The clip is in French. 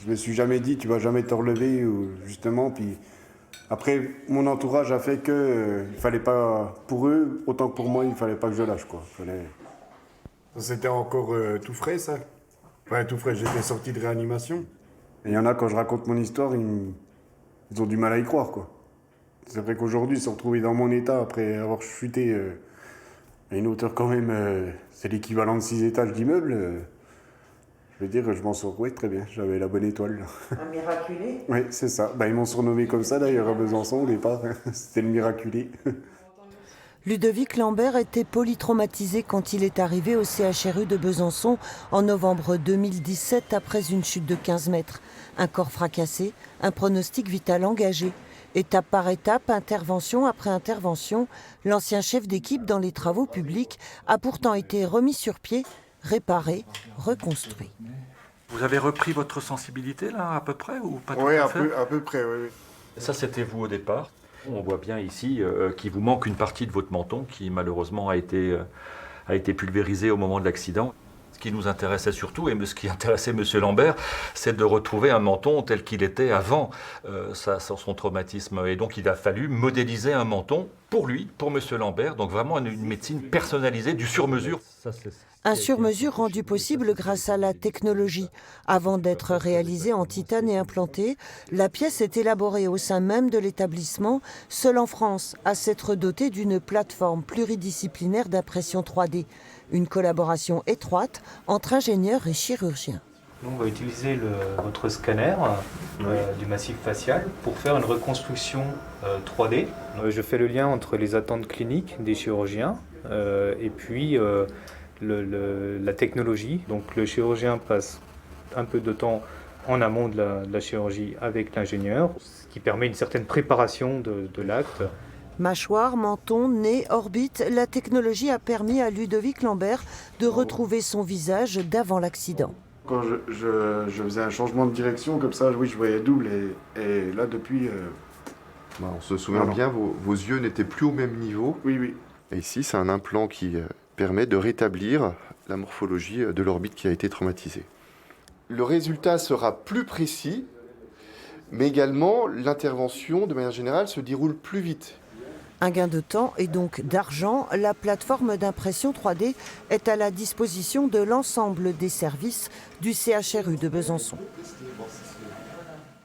Je me suis jamais dit tu vas jamais te relever ou justement. Puis après, mon entourage a fait que il fallait pas, pour eux autant que pour moi, il fallait pas que je lâche quoi. C'était encore tout frais ça. Ouais, tout frais. J'étais sorti de réanimation. Et il y en a quand je raconte mon histoire, ils ont du mal à y croire quoi. C'est vrai qu'aujourd'hui, se retrouver dans mon état après avoir chuté à une hauteur quand même, c'est l'équivalent de 6 étages d'immeuble. Je veux dire, je m'en sors très bien. J'avais la bonne étoile. Un miraculé? Oui, c'est ça. Ils m'ont surnommé comme ça d'ailleurs à Besançon au départ. C'était le miraculé. Ludovic Lambert était polytraumatisé quand il est arrivé au CHRU de Besançon en novembre 2017 après une chute de 15 mètres. Un corps fracassé, un pronostic vital engagé. Étape par étape, intervention après intervention, l'ancien chef d'équipe dans les travaux publics a pourtant été remis sur pied, réparé, reconstruit. Vous avez repris votre sensibilité là à peu près ou pas tout Oui, à fait? à peu près, oui. Ça c'était vous au départ. On voit bien ici qu'il vous manque une partie de votre menton qui malheureusement a été pulvérisé au moment de l'accident. Ce qui nous intéressait surtout, et ce qui intéressait M. Lambert, c'est de retrouver un menton tel qu'il était avant son traumatisme. Et donc il a fallu modéliser un menton pour lui, pour M. Lambert, donc vraiment une médecine personnalisée, du sur-mesure. Un sur-mesure rendu possible grâce à la technologie. Avant d'être réalisée en titane et implantée, la pièce est élaborée au sein même de l'établissement, seul en France à s'être doté d'une plateforme pluridisciplinaire d'impression 3D. Une collaboration étroite entre ingénieurs et chirurgiens. Nous, on va utiliser votre scanner du massif facial pour faire une reconstruction 3D. Je fais le lien entre les attentes cliniques des chirurgiens et puis la technologie. Donc le chirurgien passe un peu de temps en amont de la chirurgie avec l'ingénieur, ce qui permet une certaine préparation de l'acte. Mâchoire, menton, nez, orbite, la technologie a permis à Ludovic Lambert de retrouver son visage d'avant l'accident. Quand je faisais un changement de direction comme ça, oui, je voyais double. Et là, depuis... On se souvient bien, vos yeux n'étaient plus au même niveau. Oui, oui. Et ici, c'est un implant qui permet de rétablir la morphologie de l'orbite qui a été traumatisée. Le résultat sera plus précis, mais également l'intervention, de manière générale, se déroule plus vite. Un gain de temps et donc d'argent, la plateforme d'impression 3D est à la disposition de l'ensemble des services du CHRU de Besançon.